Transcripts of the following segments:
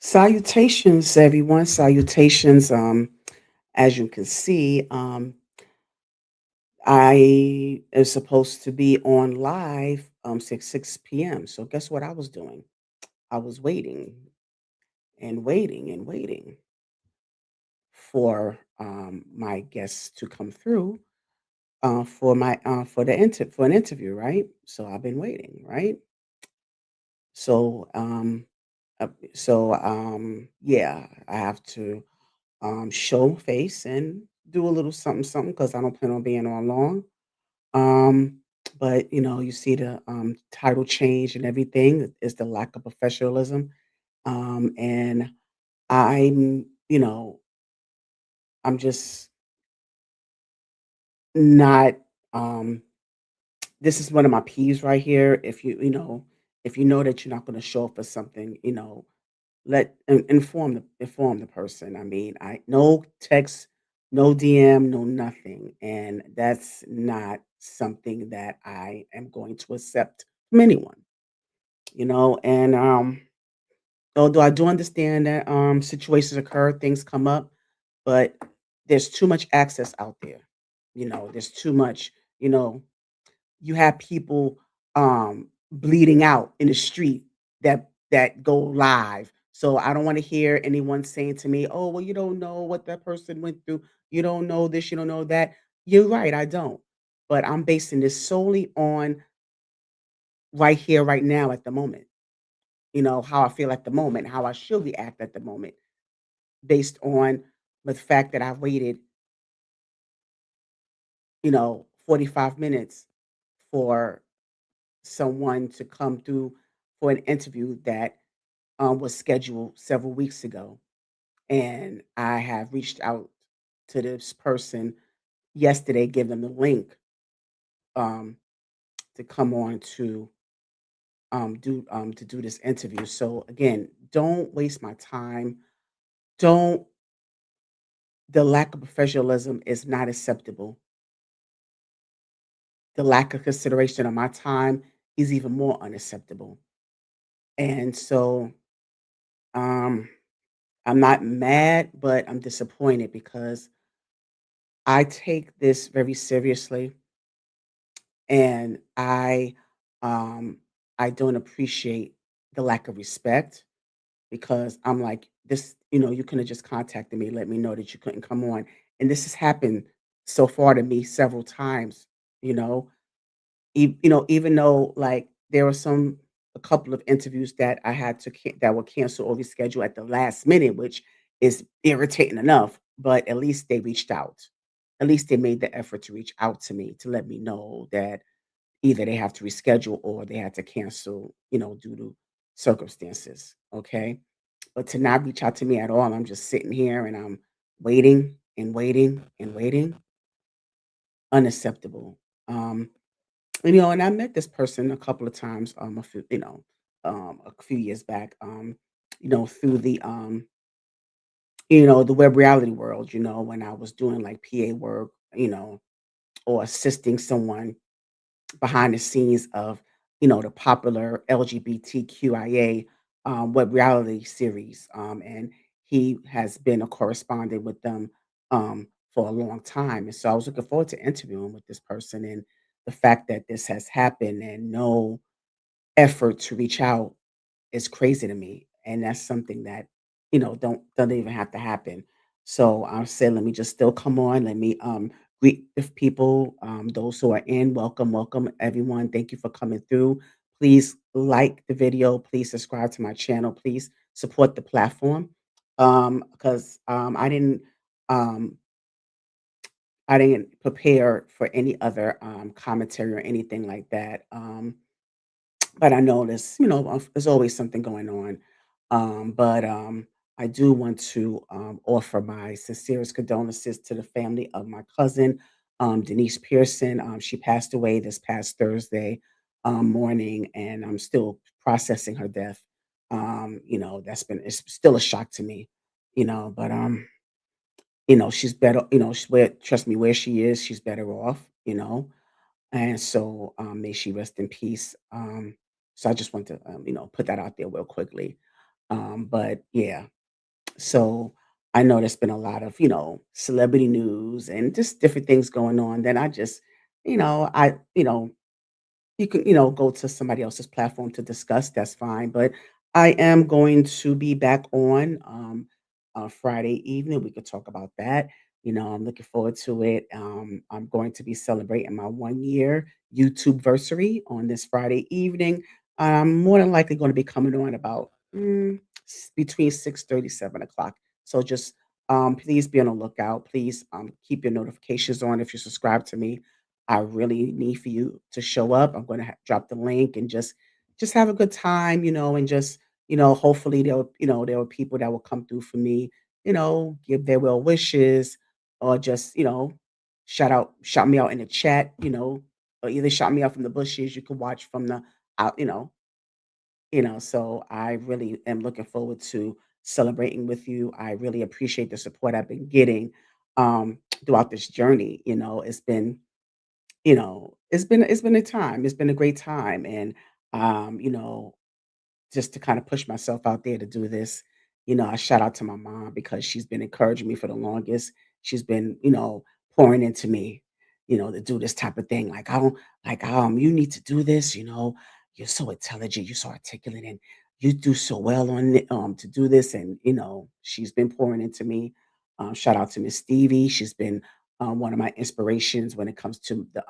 Salutations, everyone. Salutations. As you can see, I am supposed to be on live 6 p.m. So guess what I was doing? I was waiting and waiting and waiting for my guests to come through for an interview, right? So I've been waiting, right? So yeah, I have to show face and do a little something, something because I don't plan on being on long. Um, but you see the title change and everything is the lack of professionalism. And I'm, I'm just not. Um, this is one of my peeves right here. If you know that you're not going to show up for something, inform the person. I mean, I no text, no DM, no nothing, and that's not something that I am going to accept from anyone. And although I do understand that situations occur, things come up, but there's too much access out there. There's too much. You know, you have people bleeding out in the street that go live. So I don't want to hear anyone saying to me, "Oh, well, you don't know what that person went through. You don't know this, you don't know that." You're right, I don't. But I'm basing this solely on right here, right now, at the moment. How I feel at the moment, how I should react at the moment, based on the fact that I waited, 45 minutes for someone to come through for an interview that was scheduled several weeks ago. And I have reached out to this person yesterday, give them the link um, to come on to do this interview. So again, don't waste my time. Don't The lack of professionalism is not acceptable. The lack of consideration of my time is even more unacceptable. And so um, I'm not mad, but I'm disappointed because I take this very seriously, and um I don't appreciate the lack of respect because I'm like this, you could have just contacted me, let me know that you couldn't come on. And this has happened so far to me several times, you know. Even though like there were a couple of interviews that I had that were canceled or rescheduled at the last minute, which is irritating enough, but at least they reached out. At least they made the effort to reach out to me to let me know that either they have to reschedule or they had to cancel, due to circumstances. Okay. But to not reach out to me at all, I'm just sitting here and I'm waiting and waiting and waiting. Unacceptable. Um, and I met this person a couple of times, a few years back, through the web reality world, when I was doing like PA work, or assisting someone behind the scenes of, the popular LGBTQIA web reality series. And he has been a correspondent with them for a long time. And so I was looking forward to interviewing with this person. And the fact that this has happened and no effort to reach out is crazy to me, and that's something that, don't even have to happen. So I said, let me just still come on. Let me greet the people, those who are in. Welcome, welcome, everyone. Thank you for coming through. Please like the video. Please subscribe to my channel. Please support the platform. Because um I didn't prepare for any other commentary or anything like that. But I know there's always something going on. But I do want to offer my sincerest condolences to the family of my cousin, Denise Pearson. She passed away this past Thursday morning, and I'm still processing her death. It's still a shock to me, but she's better, trust me, where she is, she's better off. And so, may she rest in peace. So I just want to, put that out there real quickly. But yeah, so I know there's been a lot of, celebrity news and just different things going on that I just, you can, go to somebody else's platform to discuss, that's fine. But I am going to be back on Friday evening. We could talk about that. I'm looking forward to it. I'm going to be celebrating my 1 year YouTube versary on this Friday evening. I'm more than likely going to be coming on about between 6:30, 7 o'clock. So just please be on the lookout. Please keep your notifications on if you subscribe to me. I really need for you to show up. I'm gonna drop the link and just have a good time, and just hopefully there are people that will come through for me, give their well wishes, or just shout me out in the chat, or either shout me out from the bushes. You can watch from the out, So I really am looking forward to celebrating with you. I really appreciate the support I've been getting throughout this journey. It's been a time. It's been a great time, and, um, you know, just to kind of push myself out there to do this. I shout out to my mom because she's been encouraging me for the longest. She's been, pouring into me, to do this type of thing. Like, I don't like, you need to do this, you're so intelligent, you're so articulate, and you do so well on it, to do this. And, she's been pouring into me. Shout out to Miss Stevie. She's been one of my inspirations when it comes to the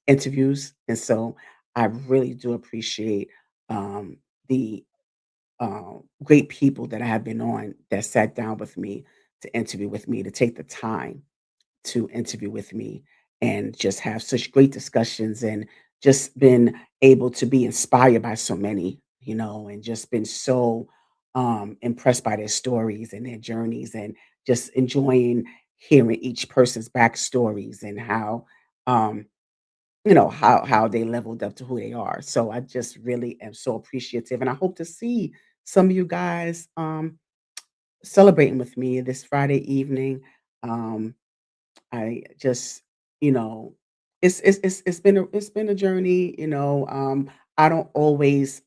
interviews. And so I really do appreciate the great people that I have been on that sat down with me to interview with me, to take the time to interview with me and just have such great discussions and just been able to be inspired by so many, and just been so impressed by their stories and their journeys and just enjoying hearing each person's backstories and um, how they leveled up to who they are. So I just really am so appreciative, and I hope to see some of you guys celebrating with me this Friday evening. Um, I just, you know, it's been a journey. I don't always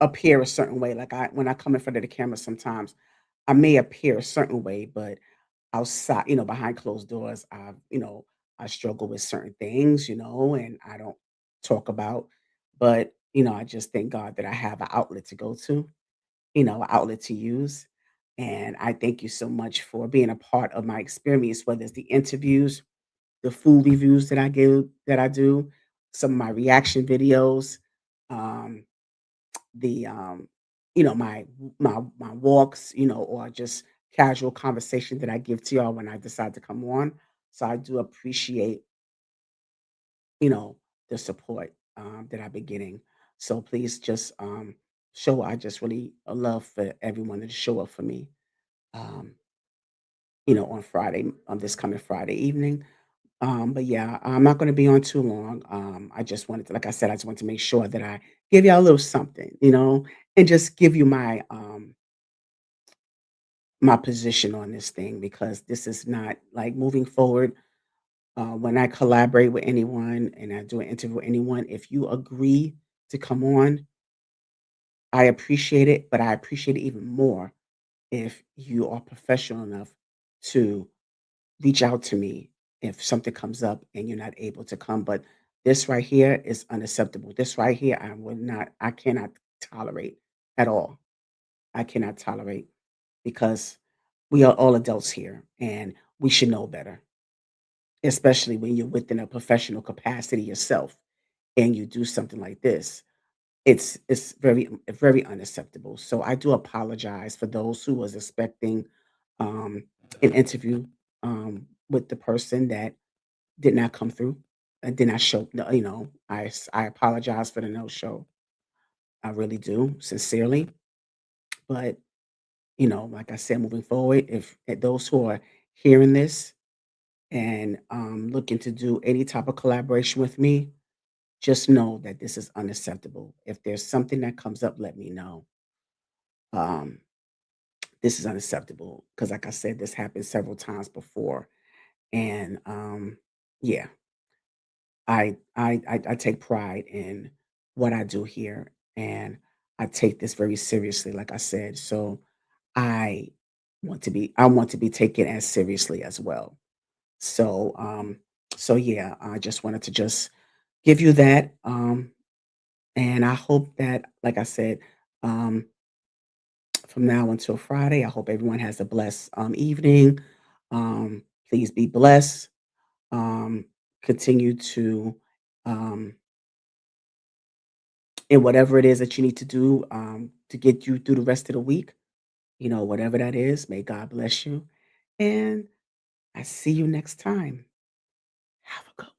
appear a certain way. Like when I come in front of the camera, sometimes I may appear a certain way, but outside, behind closed doors, I struggle with certain things, and I don't talk about. But, I just thank God that I have an outlet to go to, an outlet to use. And I thank you so much for being a part of my experience, whether it's the interviews, the food reviews that I do, some of my reaction videos, um, the my walks, or just casual conversation that I give to y'all when I decide to come on. So I do appreciate, you know, the support that I've been getting. So please just show I just really love for everyone to show up for me. Um, on Friday, on this coming Friday evening. But yeah, I'm not going to be on too long. I just wanted to, like I said, I just want to make sure that I give y'all a little something, and just give you my position on this thing because this is not like moving forward. When I collaborate with anyone and I do an interview with anyone, if you agree to come on, I appreciate it, but I appreciate it even more if you are professional enough to reach out to me if something comes up and you're not able to come. But this right here is unacceptable. This right here, I cannot tolerate at all. I cannot tolerate because we are all adults here and we should know better, especially when you're within a professional capacity yourself and you do something like this. It's very unacceptable. So I do apologize for those who was expecting um, an interview with the person that did not come through and did not show. No, I apologize for the no show. I really do, sincerely. But like I said, moving forward, if those who are hearing this and looking to do any type of collaboration with me, just know that this is unacceptable. If there's something that comes up, let me know. Um, this is unacceptable because, like I said, this happened several times before, and yeah, I take pride in what I do here, and I take this very seriously, like I said. So I I want to be taken as seriously as well. So so yeah, I just wanted to just give you that. And I hope that, like I said, um, from now until Friday, I hope everyone has a blessed evening. Please be blessed. Um, Continue to um, in whatever it is that you need to do to get you through the rest of the week. Whatever that is, may God bless you. And I see you next time. Have a good